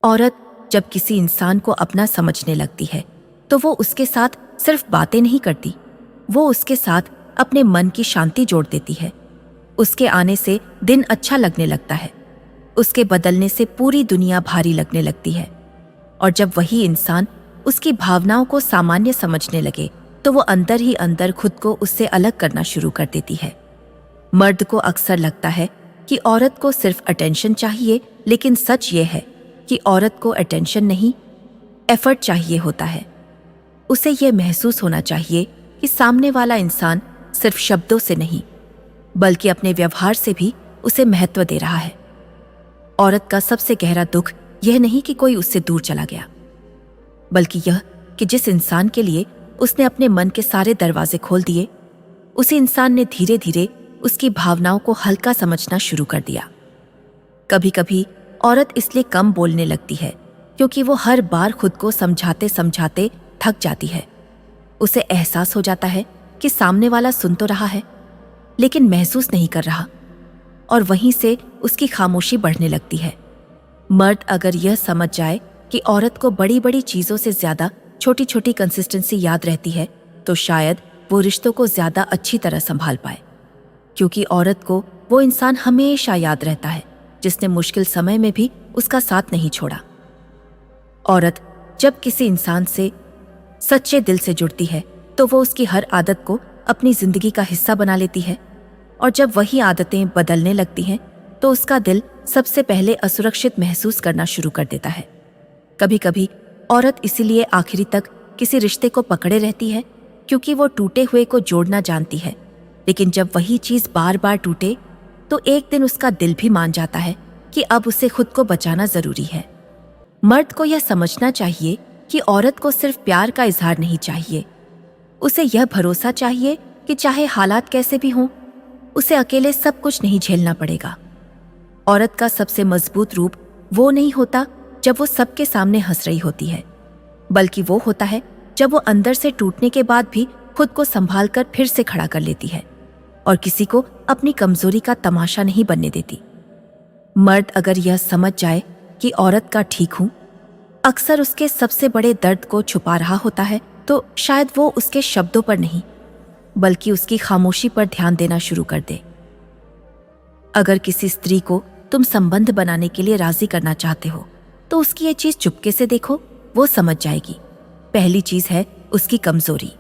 औरत जब किसी इंसान को अपना समझने लगती है तो वो उसके साथ सिर्फ बातें नहीं करती, वो उसके साथ अपने मन की शांति जोड़ देती है। उसके आने से दिन अच्छा लगने लगता है, उसके बदलने से पूरी दुनिया भारी लगने लगती है। और जब वही इंसान उसकी भावनाओं को सामान्य समझने लगे तो वो अंदर ही अंदर खुद को उससे अलग करना शुरू कर देती है। मर्द को अक्सर लगता है कि औरत को सिर्फ अटेंशन चाहिए, लेकिन सच ये है कि औरत को अटेंशन नहीं, एफर्ट चाहिए होता है। उसे यह महसूस होना चाहिए कि सामने वाला इंसान सिर्फ शब्दों से नहीं बल्कि अपने व्यवहार से भी उसे महत्व दे रहा है। औरत का सबसे गहरा दुख यह नहीं कि कोई उससे दूर चला गया, बल्कि यह कि जिस इंसान के लिए उसने अपने मन के सारे दरवाजे खोल दिए, उसी इंसान ने धीरे धीरे उसकी भावनाओं को हल्का समझना शुरू कर दिया। कभी कभी औरत इसलिए कम बोलने लगती है क्योंकि वो हर बार खुद को समझाते समझाते थक जाती है। उसे एहसास हो जाता है कि सामने वाला सुन तो रहा है लेकिन महसूस नहीं कर रहा, और वहीं से उसकी खामोशी बढ़ने लगती है। मर्द अगर यह समझ जाए कि औरत को बड़ी बड़ी चीजों से ज्यादा छोटी छोटी कंसिस्टेंसी याद रहती है तो शायद वो रिश्तों को ज्यादा अच्छी तरह संभाल पाए, क्योंकि औरत को वो इंसान हमेशा याद रहता है जिसने मुश्किल समय में भी उसका साथ नहीं छोड़ा। औरत जब किसी इंसान से सच्चे दिल से जुड़ती है तो वो उसकी हर आदत को अपनी जिंदगी का हिस्सा बना लेती है, और जब वही आदतें बदलने लगती हैं तो उसका दिल सबसे पहले असुरक्षित महसूस करना शुरू कर देता है। कभी कभी औरत इसीलिए आखिरी तक किसी रिश्ते को पकड़े रहती है क्योंकि वो टूटे हुए को जोड़ना जानती है, लेकिन जब वही चीज बार बार टूटे तो एक दिन उसका दिल भी मान जाता है कि अब उसे खुद को बचाना जरूरी है। मर्द को यह समझना चाहिए कि औरत को सिर्फ प्यार का इजहार नहीं चाहिए, उसे यह भरोसा चाहिए कि चाहे हालात कैसे भी हों, उसे अकेले सब कुछ नहीं झेलना पड़ेगा। औरत का सबसे मजबूत रूप वो नहीं होता जब वो सबके सामने हंस रही होती है, बल्कि वो होता है जब वो अंदर से टूटने के बाद भी खुद को संभाल कर फिर से खड़ा कर लेती है और किसी को अपनी कमजोरी का तमाशा नहीं बनने देती। मर्द अगर यह समझ जाए कि औरत का ठीक हूं अक्सर उसके सबसे बड़े दर्द को छुपा रहा होता है, तो शायद वो उसके शब्दों पर नहीं बल्कि उसकी खामोशी पर ध्यान देना शुरू कर दे। अगर किसी स्त्री को तुम संबंध बनाने के लिए राजी करना चाहते हो तो उसकी ये चीज चुपके से देखो, वो समझ जाएगी। पहली चीज है उसकी कमजोरी।